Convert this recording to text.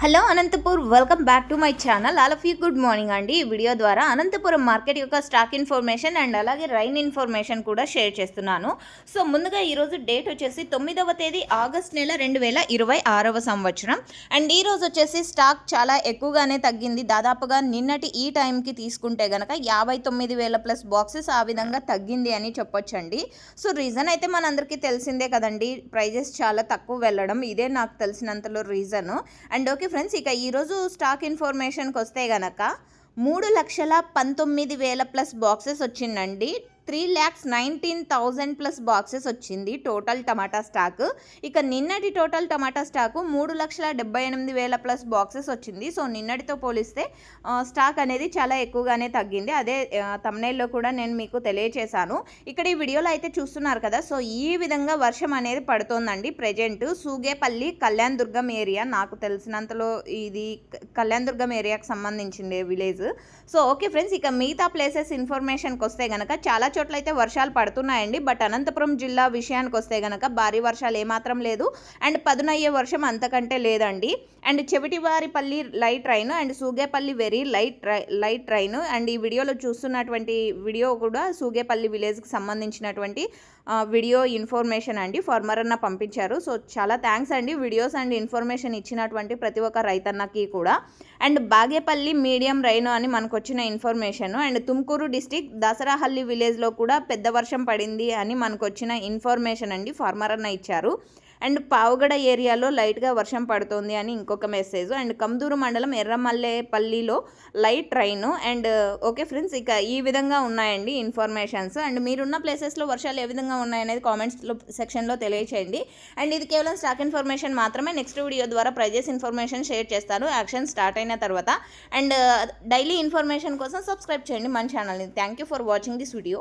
Hello Anantapur, welcome back to my channel. All of you good morning అండి. ఈ video ద్వారా Anantapuram market యొక్క stock information and అలాగే rain information కూడా షేర్ చేస్తున్నాను. సో ముందుగా ఈరోజు డేట్ వచ్చేసి 9వ తేదీ ఆగస్ట్ నెల 2026వ సంవత్సరం. అండ్ ఈరోజు వచ్చేసి స్టాక్ చాలా ఎక్కువగానే తగ్గింది. దాదాపుగా నిన్నటి ఈ టైంకి తీసుకుంటే కనుక 59,000 ప్లస్ బాక్సెస్ ఆ విధంగా తగ్గింది అని చెప్పొచ్చండి. సో రీజన్ అయితే మనందరికీ తెలిసిందే కదండి, ప్రైజెస్ చాలా తక్కువ వెళ్ళడం. ఇదే నాకు తెలిసినంతలో రీజను. అండ్ ఓకే ఫ్రెండ్స్, ఇక ఈరోజు స్టాక్ ఇన్ఫర్మేషన్కి వస్తే గనక 3,19,000 ప్లస్ బాక్సెస్ వచ్చిందండి. 3,19,000 ప్లస్ బాక్సెస్ వచ్చింది టోటల్ టమాటా స్టాక్. ఇక నిన్నటి టోటల్ టమాటా స్టాకు 3,78,000 ప్లస్ బాక్సెస్ వచ్చింది. సో నిన్నటితో పోలిస్తే స్టాక్ అనేది చాలా ఎక్కువగానే తగ్గింది. అదే తమ్నైల్లో కూడా నేను మీకు తెలియచేశాను. ఇక్కడ ఈ వీడియోలో అయితే చూస్తున్నారు కదా. సో ఈ విధంగా వర్షం అనేది పడుతోందండి. ప్రజెంట్ సూగేపల్లి కళ్యాణ్ దుర్గం ఏరియా, నాకు తెలిసినంతలో ఇది కళ్యాణ్ దుర్గం ఏరియాకి సంబంధించింది విలేజ్. సో ఓకే ఫ్రెండ్స్, ఇక మిగతా ప్లేసెస్ ఇన్ఫర్మేషన్కి వస్తే కనుక చాలా చోట్ల అయితే వర్షాలు పడుతున్నాయండి. బట్ అనంతపురం జిల్లా విషయానికి వస్తే కనుక భారీ వర్షాలు ఏమాత్రం లేదు. అండ్ పదునయ్యే వర్షం అంతకంటే లేదండి. And Chevitivaripalli light rain and Sugepalli very light rain. And ఈ వీడియోలో చూస్తున్నటువంటి వీడియో కూడా సూగేపల్లి విలేజ్కి సంబంధించినటువంటి వీడియో ఇన్ఫర్మేషన్ అండి. ఫార్మర్ అన్న పంపించారు. సో చాలా థ్యాంక్స్ అండి వీడియోస్ అండ్ ఇన్ఫర్మేషన్ ఇచ్చినటువంటి ప్రతి ఒక్క రైతన్నకి కూడా. అండ్ బాగేపల్లి మీడియం రైన్ అని మనకు వచ్చిన ఇన్ఫర్మేషన్. అండ్ తుమ్కూరు డిస్టిక్ దసరాహల్లి విలేజ్లో కూడా పెద్ద వర్షం పడింది అని మనకు వచ్చిన ఇన్ఫర్మేషన్ అండి, ఫార్మర్ అన్న ఇచ్చారు. అండ్ పావుగడ ఏరియాలో లైట్గా వర్షం పడుతుంది అని ఇంకొక మెసేజ్. అండ్ కమ్దూరు మండలం ఎర్రమల్లేపల్లిలో light rain. And okay friends, ఇక ఈ విధంగా ఉన్నాయండి ఇన్ఫర్మేషన్స్. అండ్ మీరున్న ప్లేసెస్లో వర్షాలు ఏ విధంగా ఉన్నాయనేది కామెంట్స్లో సెక్షన్లో తెలియచేయండి. అండ్ ఇది కేవలం స్టాక్ ఇన్ఫర్మేషన్ మాత్రమే. నెక్స్ట్ వీడియో ద్వారా ప్రైజెస్ ఇన్ఫర్మేషన్ షేర్ చేస్తాను యాక్షన్ స్టార్ట్ అయిన తర్వాత. అండ్ డైలీ ఇన్ఫర్మేషన్ కోసం సబ్స్క్రైబ్ చేయండి మన ఛానల్ని. Thank you for watching this video.